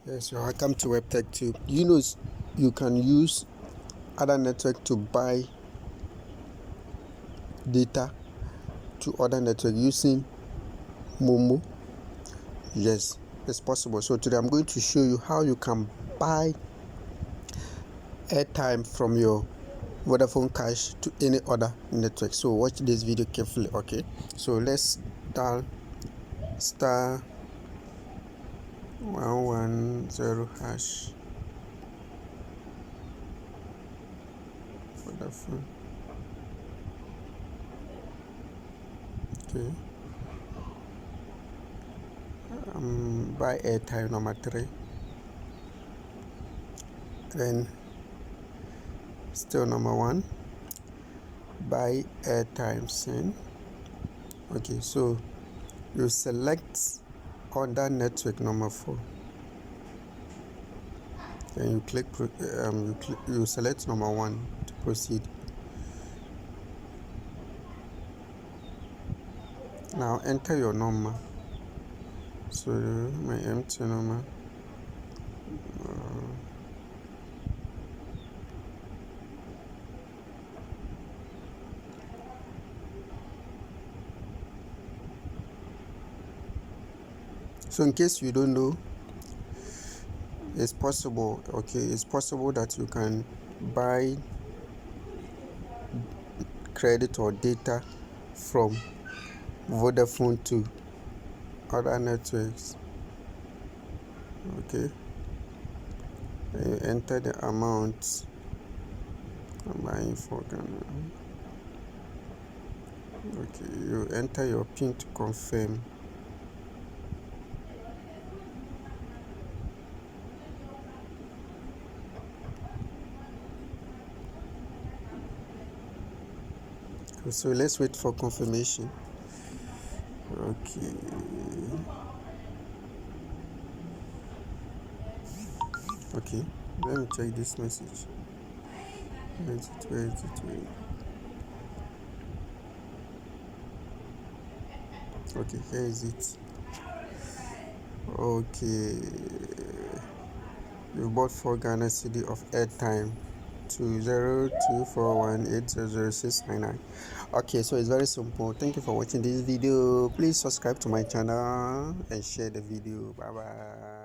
Yes, you're welcome to WebTech too. You know, you can use other network to buy data to other network using MoMo. Yes, it's possible. So today I'm going to show you how you can buy airtime from your Vodafone cash to any other network. So watch this video carefully, okay? So let's dial star 110 hash Vodafone. Okay. Buy airtime number 3. Then still number 1. Buy airtime send. Okay, so you select other network number 4. Then you click you select number 1 to proceed. Now enter your number. So my empty number. So in case you don't know, it's possible, okay, it's possible that you can buy credit or data from Vodafone to other networks. Okay, and you enter the amount I'm buying for Ghana. Okay, you enter your PIN to confirm. So let's wait for confirmation. Okay. Okay, let me check this message. Wait. Okay, here is it. Okay, you bought 4 Ghana cedi of airtime to 0241800699. Okay, so it's very simple. Thank you for watching this video. Please subscribe to my channel and share the video. Bye bye.